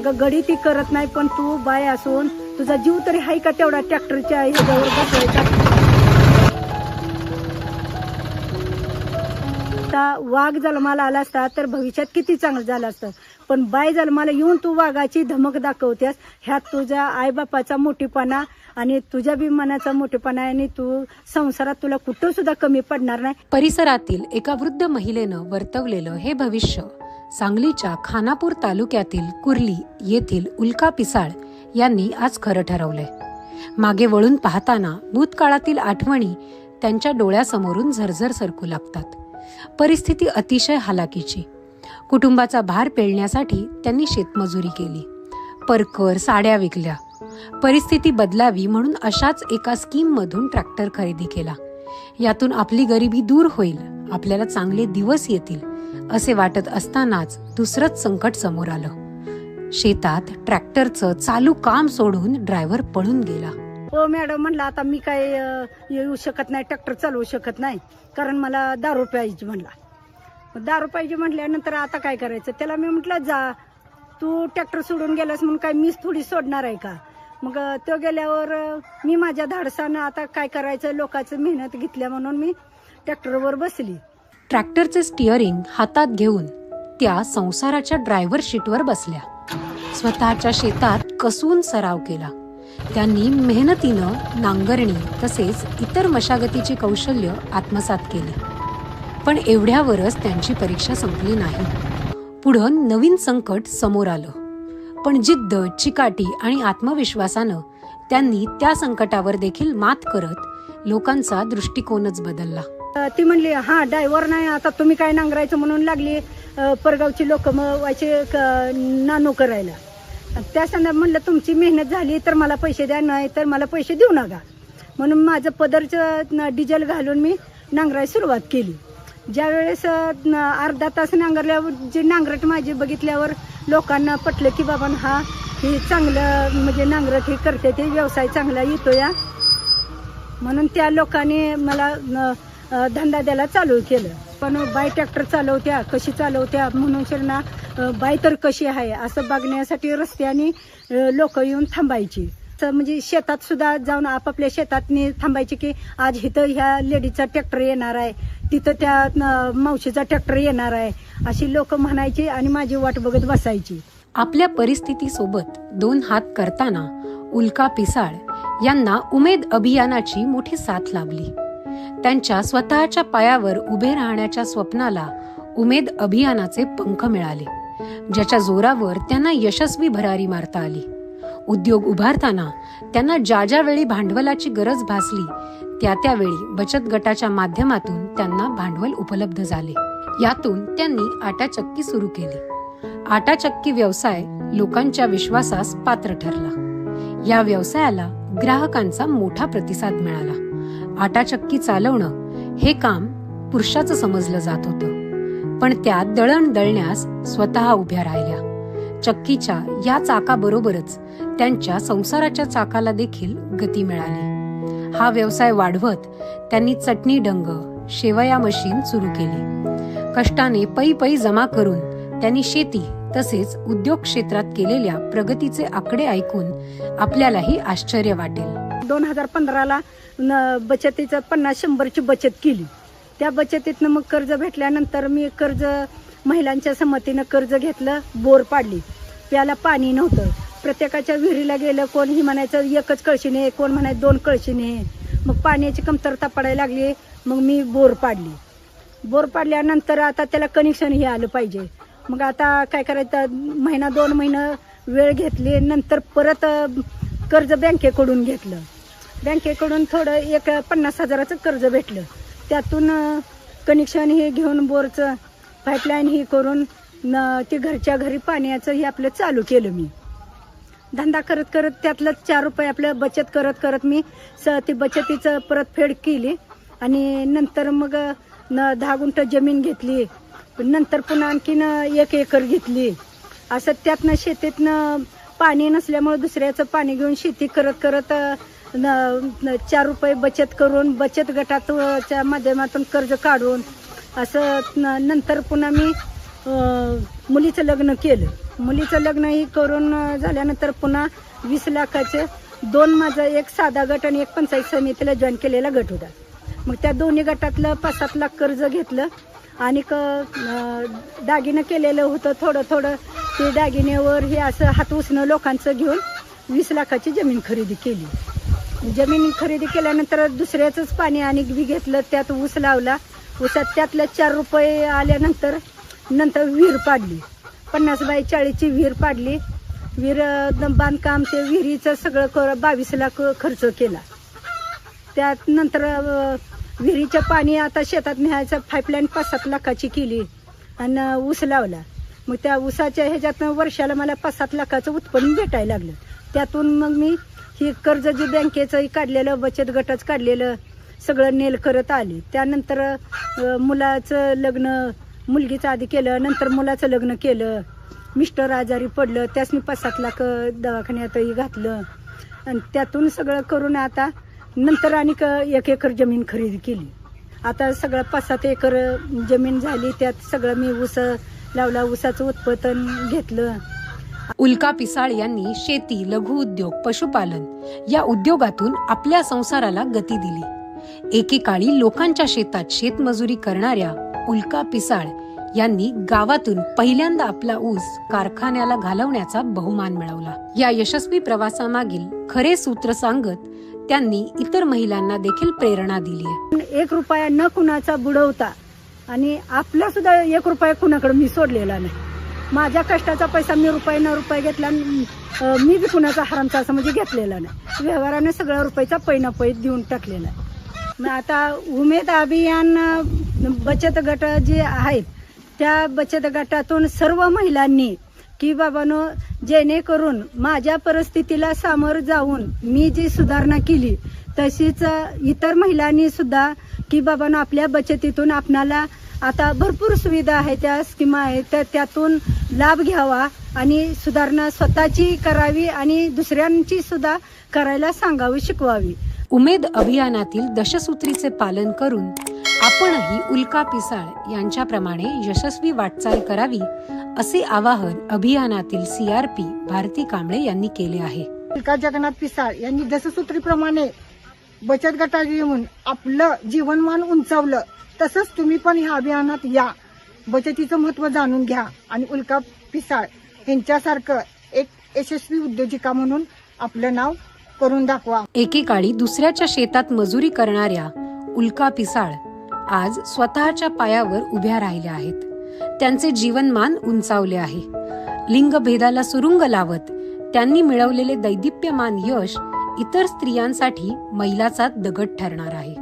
अगं गडी ती करत नाही, पण तू बाय असून तुझा जीव तरी आहे का तेवढा ट्रॅक्टरच्या ह्याच्यावर बसवायचा? वाघ जन्माला आला असता तर भविष्यात किती चांगलं झालं असतं, पण बाय जन्माला येऊन तू वाघाची धमक दाखवतेस. ह्यात तुझ्या आईबापाचा मोठेपणा आणि तुझ्या बी मनाचा मोठेपणा आहे, आणि तू संसारात तुला कुठं सुद्धा कमी पडणार नाही. परिसरातील एका वृद्ध महिलेनं वर्तवलेलं हे भविष्य सांगलीच्या खानापूर तालुक्यातील कुर्ली येथील उल्का पिसाळ यांनी आज खरं ठरवलंय. मागे वळून पाहताना भूतकाळातील आठवणी त्यांच्या डोळ्यासमोरून झरझर सरकू लागतात. परिस्थिती अतिशय हालाकीची. कुटुंबाचा भार पेलण्यासाठी त्यांनी शेतमजुरी केली, परकर, साड्या विकल्या. परिस्थिती बदलावी म्हणून अशाच एका स्कीम मधून ट्रॅक्टर खरेदी केला. यातून आपली गरिबी दूर होईल, आपल्याला चांगले दिवस येतील असे वाटत असतानाच दुसरंच संकट समोर आलं. शेतात ट्रॅक्टरचं चालू काम सोडून ड्रायव्हर पळून गेला. हो मॅडम, म्हणलं आता मी काय येऊ शकत नाही, ट्रॅक्टर चालवू शकत नाही, कारण मला दारू प्यायची म्हणला. दारू प्यायची म्हटल्यानंतर आता काय करायचं? त्याला मी म्हटलं जा, तू ट्रॅक्टर सोडून गेलास म्हणून काय मीच थोडी सोडणार आहे का? मग तो गेल्यावर मी माझ्या धाडसानं आता काय करायचं, लोकांचं मेहनत घेतल्या म्हणून मी ट्रॅक्टरवर बसली. ट्रॅक्टरचे स्टिअरिंग हातात घेऊन त्या संसाराच्या ड्रायव्हर सीटवर बसल्या. स्वतःच्या शेतात कसून सराव केला. त्यांनी मेहनतीनं नांगरणी तसेच इतर मशागतीची कौशल्य आत्मसात केली. पण एवढ्यावरच त्यांची परीक्षा संपली नाही. पुढं नवीन संकट समोर आलं. पण जिद्द, चिकाटी आणि आत्मविश्वासानं त्यांनी त्या संकटावर देखील मात करत लोकांचा दृष्टिकोनच बदलला. ती म्हणली हा ड्रायव्हर नाही आता तुम्ही काय नांगरायचं म्हणून लागली परगावची लोक व्हायचे नानो करायला. त्या संदर्भात म्हणलं तुमची मेहनत झाली तर मला पैसे द्या, नाही तर मला पैसे देऊ नका. म्हणून माझं पदरचं डिझेल घालून मी नांगरायला सुरुवात केली. ज्यावेळेस अर्धा तास नांगरल्यावर जे नांगरट माझी बघितल्यावर लोकांना पटलं की बाबा हा हे चांगलं म्हणजे नांगरट हे करते, ते व्यवसाय चांगला येतो या, म्हणून त्या लोकांनी मला धंदा द्यायला चालू केलं. पण बाय ट्रॅक्टर चालवत्या कशी चालवत्या म्हणून शिरना बाय तर कशी आहे असं बघण्यासाठी रस्त्याने लोक येऊन थांबायची. म्हणजे शेतात सुद्धा जाऊन आपापल्या शेतात थांबायची की आज इथं ह्या लेडीचा ट्रॅक्टर येणार आहे, तिथं त्या मावशीचा ट्रॅक्टर येणार आहे, अशी लोक म्हणायची आणि माझी वाट बघत बसायची. आपल्या परिस्थितीसोबत दोन हात करताना उल्का पिसाळ यांना उमेद अभियानाची मोठी साथ लाभली. त्यांच्या स्वतःच्या पायावर उभे राहण्याच्या स्वप्नाला उमेद अभियानाचे पंख मिळाले, ज्याच्या जोरावर त्यांना यशस्वी भरारी मारता आली. उद्योग उभारताना त्यांना ज्या वेळी भांडवलाची गरज भासली त्यावेळी बचत गटाच्या माध्यमातून त्यांना भांडवल उपलब्ध झाले. यातून त्यांनी आटा चक्की सुरू केली. आटा चक्की व्यवसाय लोकांच्या विश्वासास पात्र ठरला. या व्यवसायाला ग्राहकांचा मोठा प्रतिसाद मिळाला. आटा चक्की चालवणं हे काम पुरुषाचं समजलं जात होतं, पण त्या दळण दळण्यास स्वतः उभ्या राहिल्या. चक्कीच्या या चाकाबरोबरच त्यांच्या संसाराच्या चाकाला देखील गती मिळाली. हा व्यवसाय वाढवत त्यांनी चटणी डंग, शेवया मशीन सुरू केली. कष्टाने पै जमा करून त्यांनी शेती तसेच उद्योग क्षेत्रात केलेल्या प्रगतीचे आकडे ऐकून आपल्यालाही आश्चर्य वाटेल. 2015ला बचतीचं 50-100ची बचत केली. त्या बचतीतनं मग कर्ज भेटल्यानंतर मी कर्ज महिलांच्या संमतीनं कर्ज घेतलं. बोर पाडली. प्याला पाणी नव्हतं. प्रत्येकाच्या विहिरीला गेलं, कोण ही म्हणायचं एकच कळशीने, कोण म्हणायचं 2 कळशीने. मग पाण्याची कमतरता पडायला लागली. मग मी बोर पाडली. बोर पाडल्यानंतर आता त्याला कनेक्शन हे आलं पाहिजे. मग आता काय करायचं, 1-2 महिने वेळ घेतली. नंतर परत कर्ज बँकेकडून घेतलं. बँकेकडून थोडं 50,000चं कर्ज भेटलं. त्यातून कनेक्शन हे घेऊन बोरचं पाईपलाईन ही करून ते घरच्या घरी पाण्याचं हे आपलं चालू केलं. मी धंदा करत करत त्यातलं 4 रुपये आपलं बचत करत करत मी ती बचतीचं परतफेड केली. आणि नंतर मग 10 गुंठ जमीन घेतली. नंतर पुन्हा आणखीन 1 एकर घेतली. असं त्यातनं शेतीतनं पाणी नसल्यामुळे दुसऱ्याचं पाणी घेऊन शेती करत करत 4 रुपये बचत करून बचत गटाच्या माध्यमातून कर्ज काढून असं नंतर पुन्हा मी मुलीचं लग्न केलं. मुलीचं लग्नही करून झाल्यानंतर पुन्हा 20 लाखाचे 2 माझा एक साधा गट आणि एक पंचायत समितीला जॉईन केलेला गट होता. मग त्या दोन्ही गटातलं 5-7 लाख कर्ज घेतलं आणि दागिनं केलेलं होतं थोडं ते दागिन्यावर हे असं हात उसणं लोकांचं घेऊन 20 लाखाची जमीन खरेदी केली. जमीन खरेदी केल्यानंतर दुसऱ्याचंच पाणी आणि घेतलं, त्यात ऊस लावला. ऊसात त्यातलं 4 रुपये आल्यानंतर विहीर पाडली. 50 बाय 40ची विहीर पाडली. विहीर बांधकाम ते विहिरीचं सगळं 22 लाख खर्च केला. त्यात नंतर विहिरीचं पाणी आता शेतात न्यायचं पाईपलाईन 5-7 लाखाची केली आणि ऊस लावला. मग त्या ऊसाच्या ह्याच्यातनं वर्षाला मला 5-7 लाखाचं उत्पन्न भेटायला लागलं. त्यातून मग मी ही कर्ज जी बँकेचं काढलेलं, बचत गटाचं काढलेलं सगळं नेल करत आली. त्यानंतर मुलाचं लग्न मुलगीचं आधी केलं, नंतर मुलाचं लग्न केलं. मिस्टर आजारी पडलं, त्यासनी 5-7 लाख दवाखान्यातही घातलं आणि त्यातून सगळं करून आता नंतर आणि 1 एकर जमीन खरेदी केली. आता सगळं 5-7 एकर जमीन झाली. त्यात सगळं मी ऊस लावला, ऊसाचं उत्पादन घेतलं. उल्का पिसाळ यांनी शेती, लघु उद्योग, पशुपालन या उद्योगातून आपल्या संसाराला गती दिली. एकेकाळी लोकांच्या शेतात शेतमजुरी करणाऱ्या उल्का पिसाळ यांनी गावातून पहिल्यांदा आपला ऊस कारखान्याला घालवण्याचा बहुमान मिळवला. या यशस्वी प्रवासामागील खरे सूत्र सांगत त्यांनी इतर महिलांना देखील प्रेरणा दिली. 1 रुपया न कुणाचा बुडवता आणि आपला सुद्धा 1 रुपया कुणाकडे मी सोडलेला नाही. माझ्या कष्टाचा पैसा मी रुपये घेतला. मी बी कुणाचा हरामचा असं म्हणजे घेतलेला नाही. व्यवहारानं सगळ्या रुपयाचा पैनापैत देऊन टाकलेला आहे. मग आता उमेद अभियान बचत गट जे आहेत त्या बचत गटातून सर्व महिलांनी की बाबानो जेणेकरून माझ्या परिस्थितीला सामोरं जाऊन मी जी सुधारणा केली तशीच इतर महिलांनी सुद्धा की बाबानो आपल्या बचतीतून आपणाला आता भरपूर सुविधा आहेत, त्या स्कीमा आहेत, तर त्यातून लाभ घ्यावा आणि सुधारणा स्वतःची करावी आणि दुसऱ्यांची सुद्धा करायला सांगावी, शिकवावी. उमेद अभियानातील दशसूत्रीचे पालन करून आपणही उल्का पिसाळ यांच्याप्रमाणे यशस्वी वाटचाल करावी असे आवाहन अभियानातील CRP भारती कांबळे यांनी केले आहे. उल्का जगन्नाथ पिसाळ यांनी दशसूत्रीप्रमाणे बचत गटात येऊन आपलं जीवनमान उंचावलं. तसंच तुम्ही पण ह्या अभियानात या, बचतीचं महत्त्व जाणून घ्या आणि उल्का पिसाळ यांच्यासारखं एक यशस्वी उद्योजिका म्हणून आपलं नाव करून दाखवा. एकेकाळी दुसऱ्याच्या शेतात मजुरी करणाऱ्या उल्का पिसाळ आज स्वतःच्या पायावर उभ्या राहिल्या आहेत. त्यांचे जीवनमान उंचावले आहे. लिंगभेदाला सुरुंग लावत त्यांनी मिळवलेले दैदिप्यमान यश इतर स्त्रियांसाठी मैलाचा दगड ठरणार आहे.